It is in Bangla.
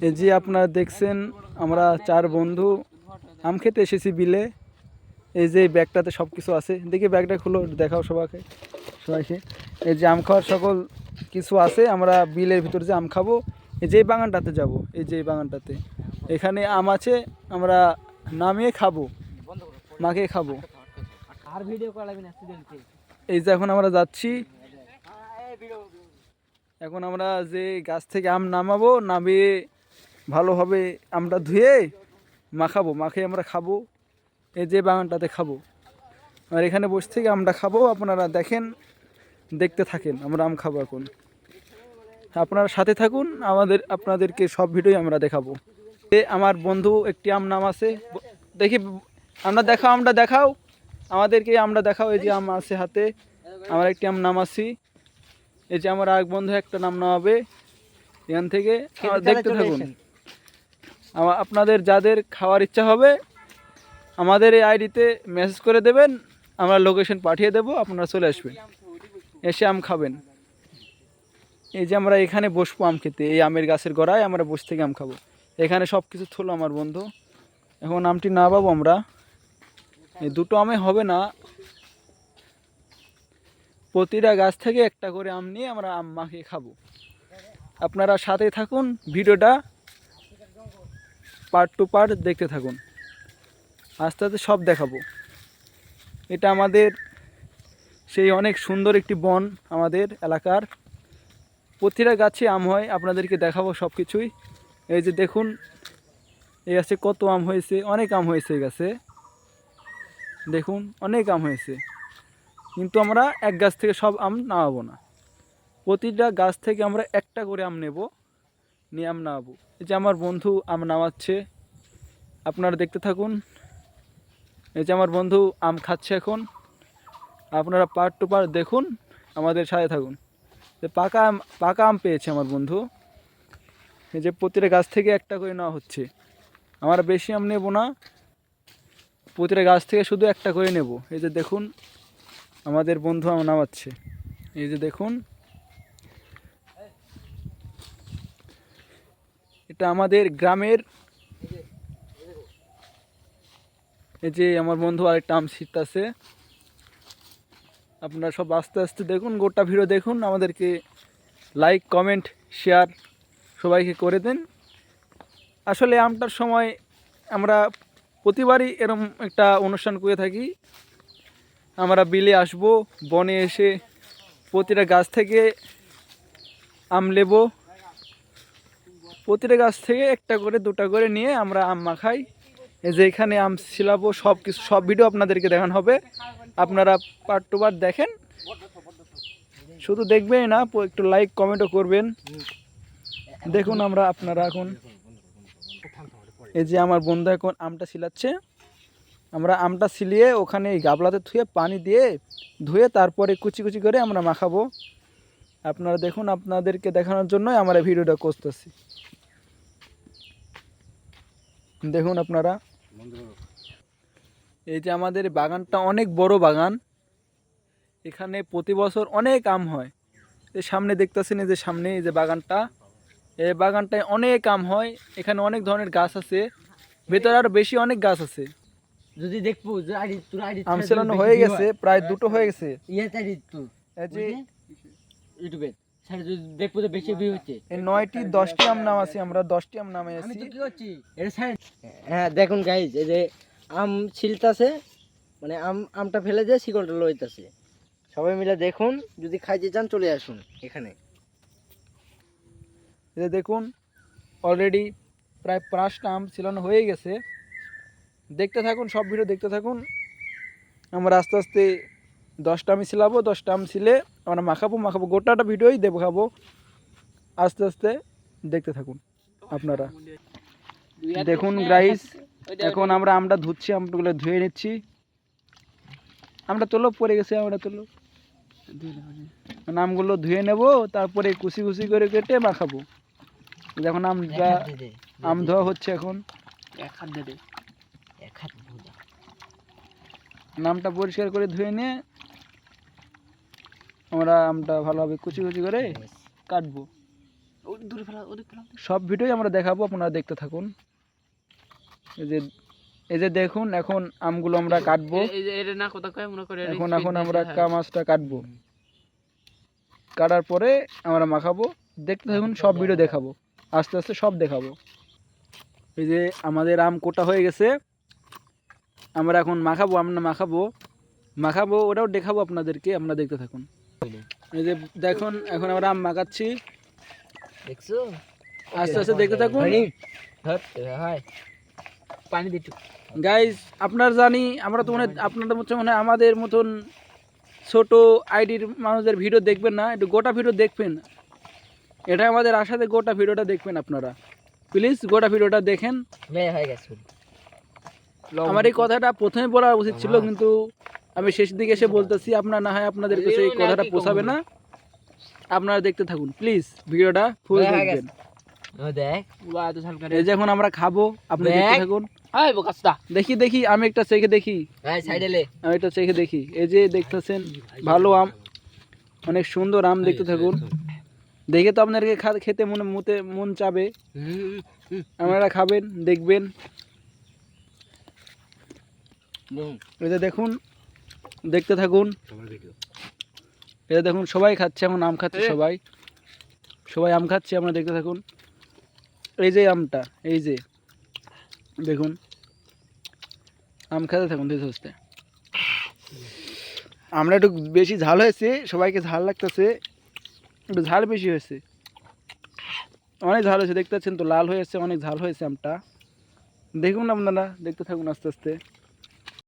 এই যে আপনারা দেখছেন আমরা 4 বন্ধু আম খেতে এসেছি বিলে। এই যে ব্যাগটাতে সব কিছু আছে, দেখি ব্যাগটা খুলো দেখাও সবাইকে। এই যে আম খাওয়ার সকল কিছু আছে। আমরা বিলের ভিতর যে আম খাবো, এই যে বাগানটাতে যাব, এই যে বাগানটাতে এখানে আম আছে, আমরা নামিয়ে খাবো, মাখিয়ে খাবো। আর ভিডিও করা লাগবে না। এই যে এখন আমরা যাচ্ছি, এখন আমরা যে গাছ থেকে আম নামাবো, নামিয়ে ভালোভাবে আমটা ধুয়ে মাখাবো, মাখিয়ে আমরা খাবো। এই যে বাগানটাতে খাবো, আর এখানে বসে থেকে আমটা খাবো। আপনারা দেখেন, দেখতে থাকেন, আমরা আম খাবো এখন। আপনারা সাথে থাকুন, আপনাদেরকে সব ভিডিওই আমরা দেখাবো। আমার বন্ধু একটি আম নামাছে, দেখি আমরা দেখাও, আমটা দেখাও আমাদেরকে, আমরা দেখাও। এই যে আম আছে হাতে, আমরা একটি আম নামাছি। এই যে আমার আরেক বন্ধু একটা নাম নামাবে এখান থেকে, দেখতে থাকুন। আপনাদের যাদের খাওয়ার ইচ্ছা হবে আমাদের এই আইডিতে মেসেজ করে দেবেন, আমরা লোকেশন পাঠিয়ে দেব, আপনারা চলে আসবেন, এসে আম খাবেন। এই যে আমরা এখানে বসবো আম খেতে, এই আমের গাছের গোড়ায় আমরা বসে থেকে আম খাবো। এখানে সব কিছু থলো আমার বন্ধু। এখন আমটি না পাবো আমরা, এই দুটো আমে হবে না, প্রতিটা গাছ থেকে একটা করে আম নিয়ে আমরা আম মাখিয়ে খাবো। আপনারা সাথে থাকুন, ভিডিওটা পার্ট টু পার্ট দেখতে থাকুন, আস্তে আস্তে সব দেখাবো। এটা আমাদের সেই অনেক সুন্দর একটি বন, আমাদের এলাকার প্রতিটা গাছে আম হয়, আপনাদেরকে দেখাবো সব কিছুই। এই যে দেখুন, এই গাছে কত আম হয়েছে, অনেক আম হয়েছে এই গাছে, দেখুন অনেক আম হয়েছে। কিন্তু আমরা এক গাছ থেকে সব আম নামাবো না, প্রতিটা গাছ থেকে আমরা একটা করে আম নেব, নিয়ে আম নামাবো। এই যে আমার বন্ধু আম নামাচ্ছে, আপনারা দেখতে থাকুন। এই যে আমার বন্ধু আম খাচ্ছে এখন, আপনারা পার্ট টু পার্ট দেখুন, আমাদের সাথে থাকুন। পাকা আম পেয়েছে আমার বন্ধু। এই যে প্রতিটা গাছ থেকে একটা করে নেওয়া হচ্ছে, আমরা বেশি আম নেব না, প্রতিটা গাছ থেকে শুধু একটা করে নেব। এই যে দেখুন আমাদের বন্ধু আম নামাচ্ছে, এই যে দেখুন, এটা আমাদের গ্রামের। এই যে আমার বন্ধু আরেকটা আম ছিটতাছে, আপনারা সব আস্তে আস্তে দেখুন, গোটা ভিডিও দেখুন, আমাদেরকে লাইক কমেন্ট শেয়ার সবাইকে করে দেন। আসলে আমটার সময় আমরা প্রতিবারই এরকম একটা অনুষ্ঠান করে থাকি, আমরা বিলে আসব, বনে এসে প্রতিটা গাছ থেকে আম নেব, প্রতিটা গাছ থেকে একটা করে দুটা করে নিয়ে আমরা আম মাখাই। এই যে এখানে আম ছিলাবো, সব কিছু সব ভিডিও আপনাদেরকে দেখানো হবে, আপনারা পার্ট টু পার্ট দেখেন, শুধু দেখবেনই না, একটু লাইক কমেন্টও করবেন। দেখুন আমরা আপনারা এখন, এই যে আমার বন্ধু এখন আমটা ছিলাচ্ছে, আমরা আমটা ছিলিয়ে ওখানে এই গাবলাতে ধুয়ে পানি দিয়ে ধুয়ে তারপরে কুচি কুচি করে আমরা মাখাবো। আপনারা দেখুন, আপনাদেরকে দেখানোর জন্যই আমরা ভিডিওটা করতেছি। দেখুন আপনারা, এই যে আমাদের বাগানটা অনেক বড় বাগান, এখানে প্রতি বছর অনেক আম হয়। এই সামনে দেখতেছেন, এই যে সামনে এই যে বাগানটা, এই বাগানটায় অনেক আম হয়, এখানে অনেক ধরনের গাছ আছে, ভেতরে আরো বেশি অনেক গাছ আছে। যদি দেখবো যে আইডি তোর আইডি আম ছিলানো হয়ে গেছে, প্রায় দুটো হয়ে গেছে। ইয়াতে আইডি তো এই যে ইউটিউবে স্যার যদি দেখবো যে বেশি ভিউ হচ্ছে, এই 9টি 10টি আম নামাছি, আমরা 10টি আম নামাই আমি আছি। তো কি করছি এটা স্যার। হ্যাঁ দেখুন গাইজ, এই যে আম ছিলতাছে, মানে আমটা ফেলে দিয়ে শিকলটা লইতাছে। সবাই মিলে দেখুন, যদি খাইতে চান চলে আসুন এখানে। এই যে দেখুন, অলরেডি প্রায় 5টা আম ছিলানো হয়ে গেছে। দেখতে থাকুন, সব ভিডিও দেখতে থাকুন। আমরা আস্তে আস্তে 10টা আমি ছিলাবো, 10টা আম ছিলে আমরা মাখাবো, গোটাটা ভিডিওই দেখাবো, আস্তে আস্তে দেখতে থাকুন আপনারা। দেখুন গাইস, এখন আমরা আমটা ধুচ্ছি, আমগুলো ধুয়ে নিচ্ছি। আমরা তোলো পড়ে গেছে, আমরা তোলো, আমগুলো ধুয়ে নেব, তারপরে কুচি কুচি করে কেটে মাখাবো। যখন আম ধোয়া হচ্ছে এখন, আমটা পরিষ্কার করে ধুয়ে নিয়ে আমরা আমটা ভালোভাবে কুচি কুচি করে কাটবো। দূরে ফেলা ওদিক ফেলা সব ভিডিওই আমরা দেখাবো, আপনারা দেখতে থাকুন। এই যে দেখুন, এখন আমগুলো আমরা কাটবো। এই যে এর না কথা কয় মনে করে এখন আমরা মাছটা কাটবো, কাটার পরে আমরা মাখাবো। দেখতে থাকুন, সব ভিডিও দেখাবো, আস্তে আস্তে সব দেখাবো। এই যে আমাদের আম কোটা হয়ে গেছে, আমরা এখন মাখাবো ওটাও দেখাবো আপনাদেরকে, আমরা দেখতে থাকুন। এই যে দেখুন, এখন আমরা আম মাখাচ্ছি, দেখছো আস্তে আস্তে দেখতে থাকুন। হয় পানি দিটু গাইজ আপনার জানি আমরা তো আপনাদের মতো মনে হয় আমাদের মতন ছোট আইডির মানুষদের ভিডিও দেখবেন না, একটু গোটা ভিডিও দেখবেন। এটা আমাদের আশাতে গোটা ভিডিওটা দেখবেন আপনারা, প্লিজ গোটা ভিডিওটা দেখেন। হয়ে গেছে। আমার এই কথাটা প্রথমে বলা উচিত ছিল, কিন্তু আমি শেষ দিকে এসে বলতেছি, আপনার না হয় আপনাদের কাছে এই কথাটা পোষাবে না। আপনারা দেখতে থাকুন প্লিজ, ভিডিওটা ফুল দেখবেন। এই যে এখন আমরা খাবো, আপনি দেখতে থাকুন। দেখি আমি একটা চেখে দেখি, আমি একটা চেখে দেখি। এই যে দেখতেছেন ভালো আম, অনেক সুন্দর আম, দেখতে থাকুন। দেখে তো আপনাদেরকে খেতে মন চাবে, আপনারা খাবেন, দেখবেন। এই যে দেখুন, দেখতে থাকুন। এই যে দেখুন, সবাই খাচ্ছে, এখন আম খাচ্ছে, সবাই আম খাচ্ছে, আপনারা দেখতে থাকুন। এই যে আমটা, এই যে দেখুন, আম খেতে থাকুন ধীরে সুস্থে। আমরা একটু বেশি ঝাল হয়েছে, সবাইকে ঝাল লাগতেছে, একটু ঝাল বেশি হয়েছে, অনেক ঝাল হয়েছে, দেখতে পাচ্ছেন তো লাল হয়েছে, অনেক ঝাল হয়েছে আমটা। দেখুন আপনারা দেখতে থাকুন আস্তে আস্তে।